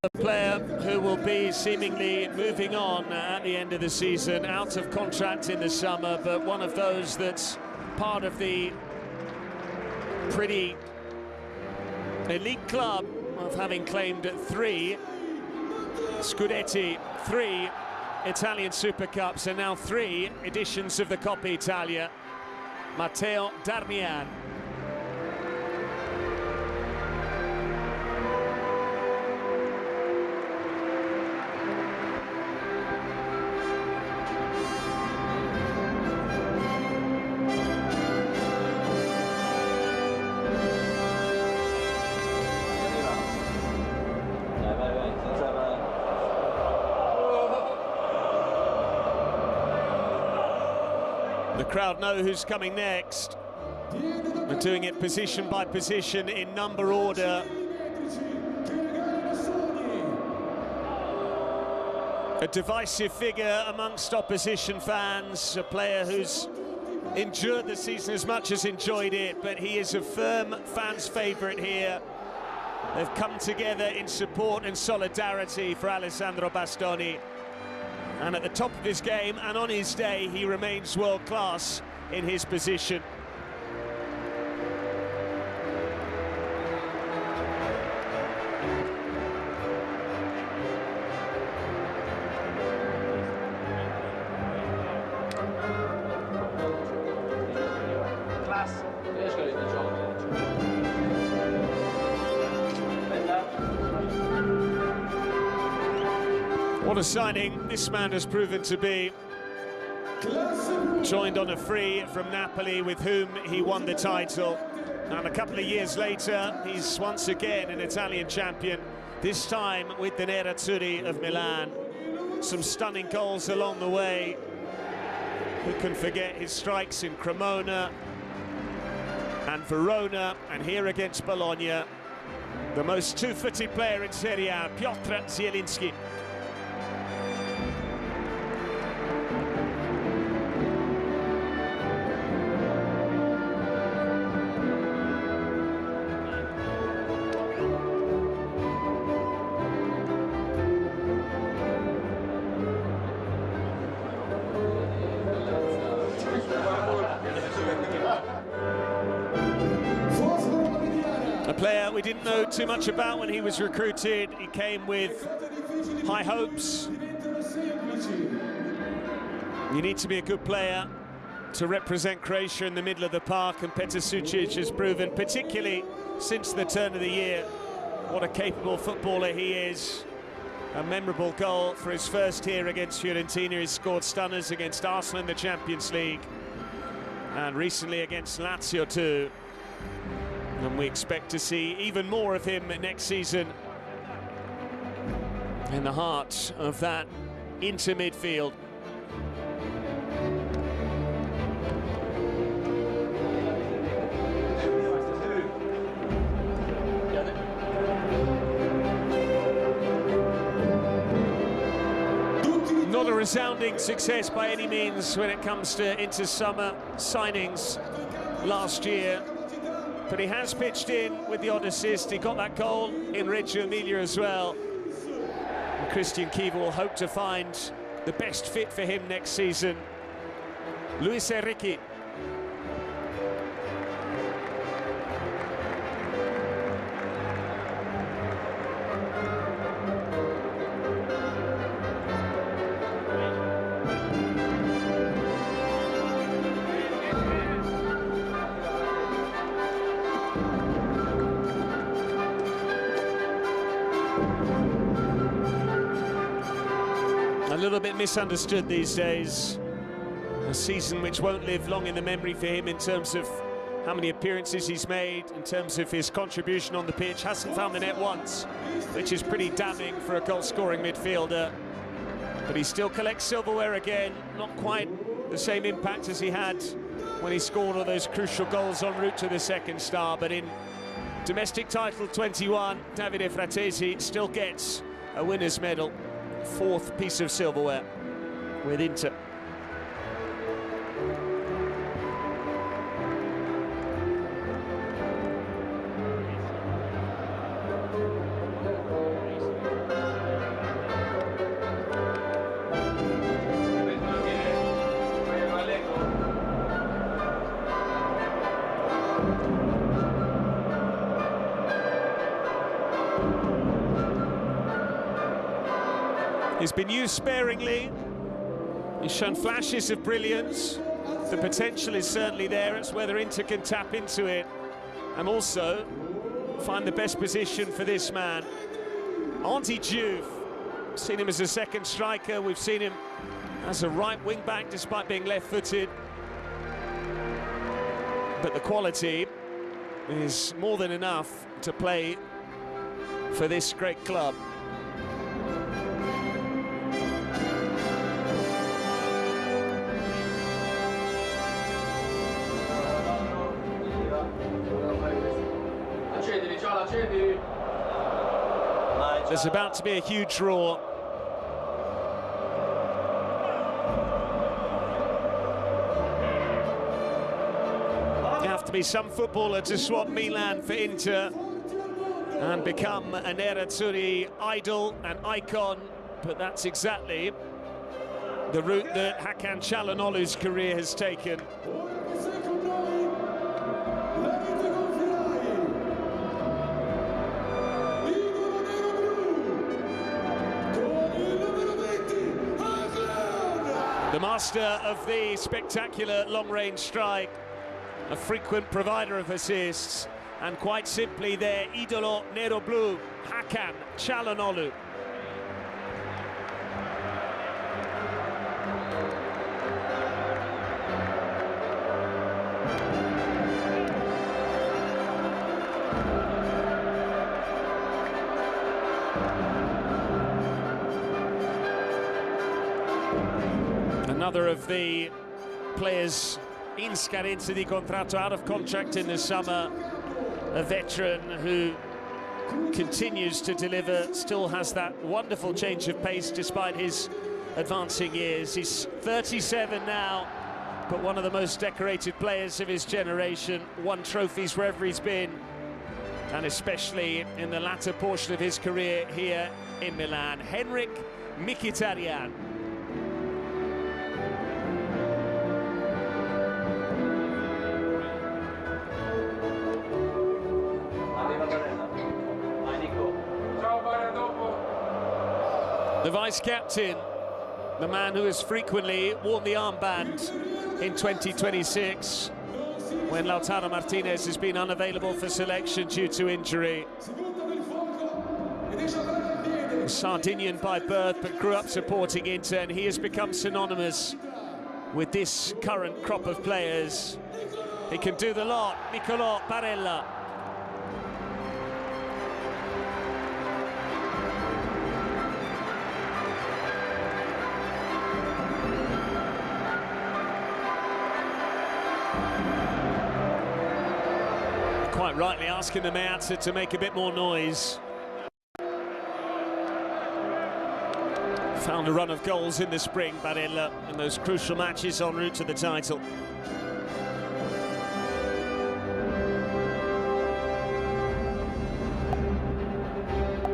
A player who will be seemingly moving on at the end of the season, out of contract in the summer, but one of those that's part of the pretty elite club of having claimed 3 Scudetti, 3 Italian Super Cups, and now 3 editions of the Coppa Italia. Matteo Darmian. The crowd know who's coming next. We're doing it position by position in number order. A divisive figure amongst opposition fans, a player who's endured the season as much as enjoyed it, but he is a firm fans' favourite here. They've come together in support and solidarity for Alessandro Bastoni. And at the top of his game and on his day, he remains world-class in his position. What a signing this man has proven to be. Joined on a free from Napoli, with whom he won the title. And a couple of years later, he's once again an Italian champion, this time with the Nerazzurri of Milan. Some stunning goals along the way. Who can forget his strikes in Cremona and Verona, and here against Bologna. The most two-footed player in Serie A, Piotr Zielinski. A player we didn't know too much about when he was recruited. He came with high hopes. You need to be a good player to represent Croatia in the middle of the park, and Petar Sucic has proven, particularly since the turn of the year, what a capable footballer he is. A memorable goal for his first here against Fiorentina. He's scored stunners against Arsenal in the Champions League, and recently against Lazio too. And we expect to see even more of him next season in the heart of that Inter midfield. Not a resounding success by any means when it comes to Inter's summer signings last year. But he has pitched in with the odd assist. He got that goal in Reggio Emilia as well. And Christian Kiva will hope to find the best fit for him next season. Luis Enrique. A little bit misunderstood these days. A season which won't live long in the memory for him in terms of how many appearances he's made, in terms of his contribution on the pitch. Hasn't found the net once, which is pretty damning for a goal-scoring midfielder. But he still collects silverware again. Not quite the same impact as he had when he scored all those crucial goals en route to the second star. But in domestic title 21, Davide Fratesi still gets a winner's medal. 4th piece of silverware with Inter. He's been used sparingly. He's shown flashes of brilliance. The potential is certainly there. It's whether Inter can tap into it and also find the best position for this man. Andy Diouf, seen him as a second striker. We've seen him as a right wing back despite being left-footed. But the quality is more than enough to play for this great club. There's about to be a huge roar. You have to be some footballer to swap Milan for Inter and become a Nerazzurri idol and icon, but that's exactly the route that Hakan Çalhanoğlu's career has taken. The master of the spectacular long-range strike, a frequent provider of assists, and quite simply their idolo nero-blue, Hakan Çalhanoğlu. Another of the players in scadenza di contratto, out of contract in the summer, a veteran who continues to deliver, still has that wonderful change of pace despite his advancing years. He's 37 now, but one of the most decorated players of his generation, won trophies wherever he's been, and especially in the latter portion of his career here in Milan. Henrik Mkhitaryan. The vice-captain, the man who has frequently worn the armband in 2026 when Lautaro Martinez has been unavailable for selection due to injury. Sardinian by birth, but grew up supporting Inter, and he has become synonymous with this current crop of players. He can do the lot. Nicolò Barella. Quite rightly asking the Meazza to make a bit more noise. Found a run of goals in the spring, Barella, in those crucial matches en route to the title.